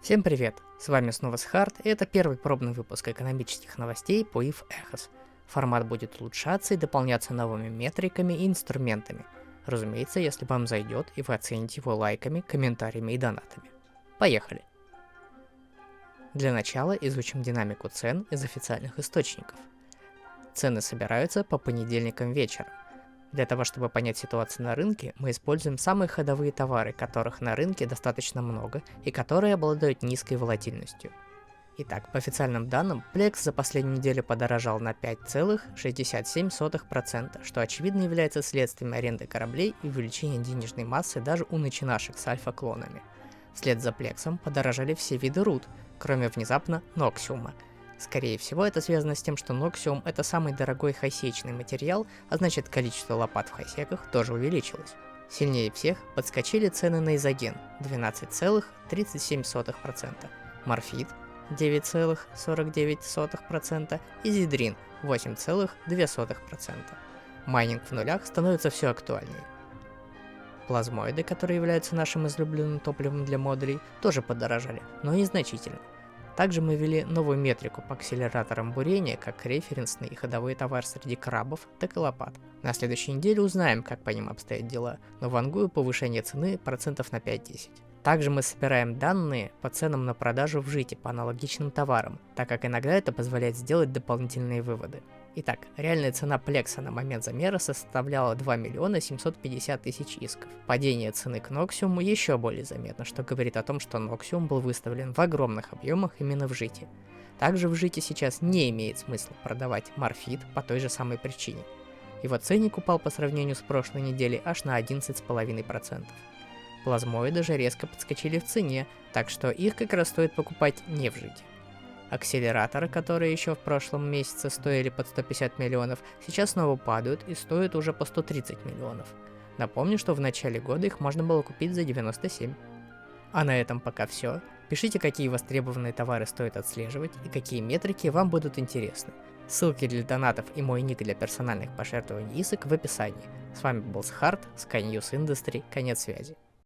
Всем привет! С вами снова Схарт, и это первый пробный выпуск экономических новостей по ETH Echos. Формат будет улучшаться и дополняться новыми метриками и инструментами. Разумеется, если вам зайдет и вы оцените его лайками, комментариями и донатами. Поехали! Для начала изучим динамику цен из официальных источников. Цены собираются по понедельникам вечером. Для того, чтобы понять ситуацию на рынке, мы используем самые ходовые товары, которых на рынке достаточно много и которые обладают низкой волатильностью. Итак, по официальным данным, Plex за последнюю неделю подорожал на 5,67%, что очевидно является следствием аренды кораблей и увеличения денежной массы даже у начинавших с альфа-клонами. Вслед за Plex'ом подорожали все виды руд, кроме внезапно Noxium. Скорее всего, это связано с тем, что Noxium — это самый дорогой хайсечный материал, а значит количество лопат в хайсеках тоже увеличилось. Сильнее всех подскочили цены на изоген — 12,37%, морфит — 9,49% и зидрин — 8,2%. Майнинг в нулях становится все актуальнее. Плазмоиды, которые являются нашим излюбленным топливом для модулей, тоже подорожали, но незначительно. Также мы ввели новую метрику по акселераторам бурения, как референсный и ходовой товар среди крабов, так и лопат. На следующей неделе узнаем, как по ним обстоят дела, но вангую повышение цены процентов на 5-10. Также мы собираем данные по ценам на продажу в жите по аналогичным товарам, так как иногда это позволяет сделать дополнительные выводы. Итак, реальная цена Плекса на момент замера составляла 2 миллиона 750 тысяч исков. Падение цены к Noxium еще более заметно, что говорит о том, что Noxium был выставлен в огромных объемах именно в жите. Также в жите сейчас не имеет смысла продавать морфит по той же самой причине. Его ценник упал по сравнению с прошлой неделей аж на 11,5%. Плазмоиды же резко подскочили в цене, так что их как раз стоит покупать не в жите. Акселераторы, которые еще в прошлом месяце стоили под 150 миллионов, сейчас снова падают и стоят уже по 130 миллионов. Напомню, что в начале года их можно было купить за 97. А на этом пока все. Пишите, какие востребованные товары стоит отслеживать и какие метрики вам будут интересны. Ссылки для донатов и мой ник для персональных пожертвований ИСок в описании. С вами был Схарт, Sky News Industry, конец связи.